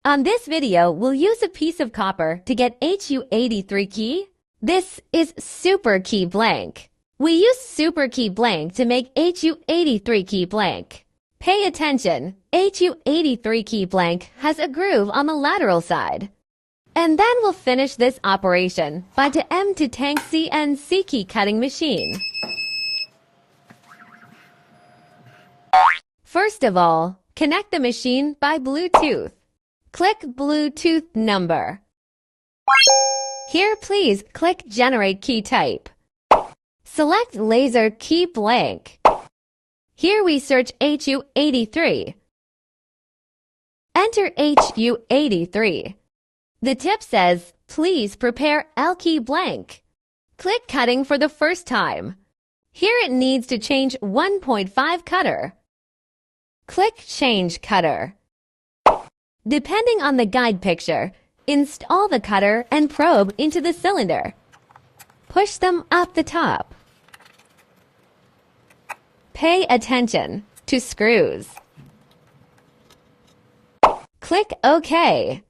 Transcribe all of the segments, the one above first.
On this video, we'll use a piece of copper to get HU83 key. This is super key blank. We use super key blank to make HU83 key blank. Pay attention, HU83 key blank has a groove on the lateral side. And then we'll finish this operation by the M2 TANK CNC key cutting machine. First of all, connect the machine by Bluetooth. Click Bluetooth number. Here, please click Generate Key Type. Select Laser Key Blank. Here we search HU83. Enter HU83. The tip says, please prepare L key blank. Click Cutting for the first time. Here it needs to change 1.5 cutter. Click Change Cutter. Depending on the guide picture, install the cutter and probe into the cylinder. Push them up the top. Pay attention to screws. Click OK.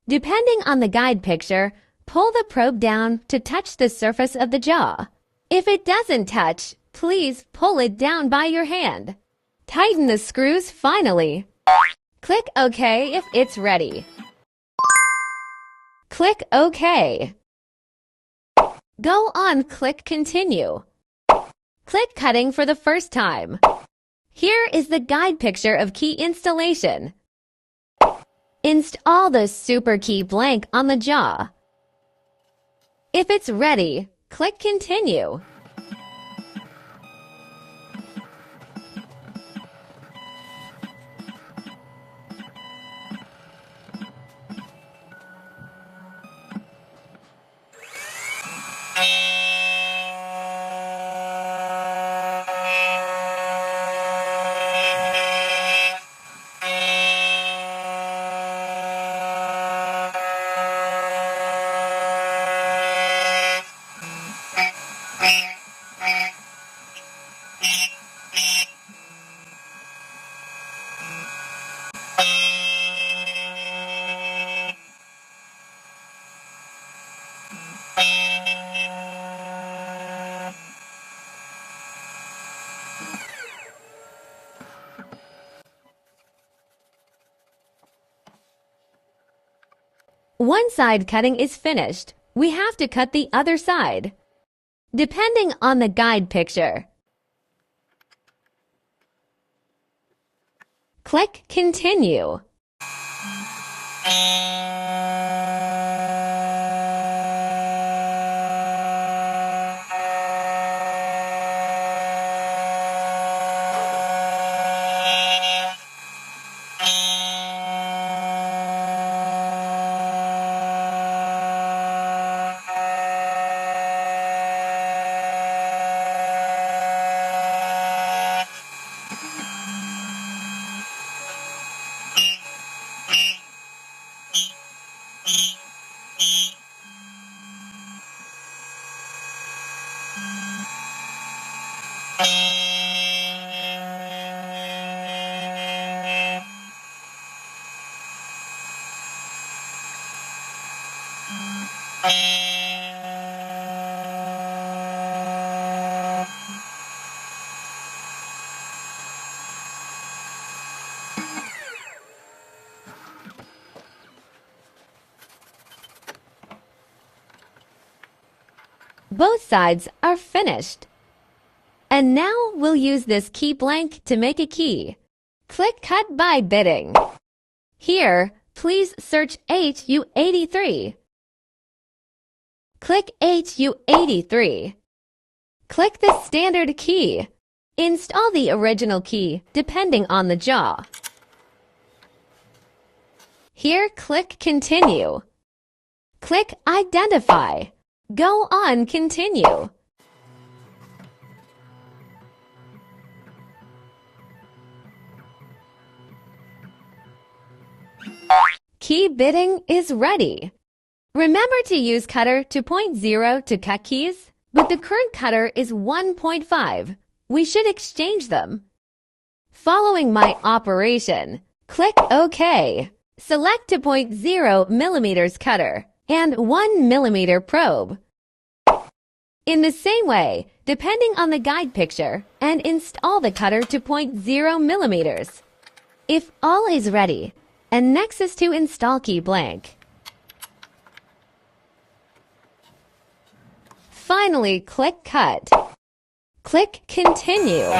Depending on the guide picture, pull the probe down to touch the surface of the jaw. If it doesn't touch, please pull it down by your hand. Tighten the screws finally. Click OK if it's ready. Click OK. Go on, click Continue. Click Cutting for the first time. Here is the guide picture of key installation. Install the super key blank on the jaw. If it's ready, click Continue. One side cutting is finished. We have to cut the other side. Depending on the guide picture. Click Continue. Both sides are finished. And now we'll use this key blank to make a key. Click Cut by Bitting. Here, please search HU83. Click HU83. Click the standard key. Install the original key depending on the jaw. Here, click Continue. Click Identify. Go on, Continue. Key bitting is ready. Remember to use cutter to point 0 to cut keys but the current cutter is 1.5. We should exchange them. Following my operation, click OK. Select a 0.0 millimeters cutter and 1 millimeter probe. In the same way, depending on the guide picture, and install the cutter to 0.0 millimeters. If all is ready, and next is to install key blank. Finally, click Cut. Click Continue.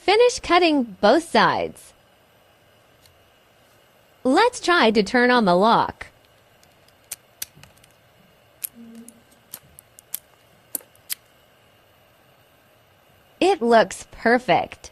Finish cutting both sides. Let's try to turn on the lock. It looks perfect.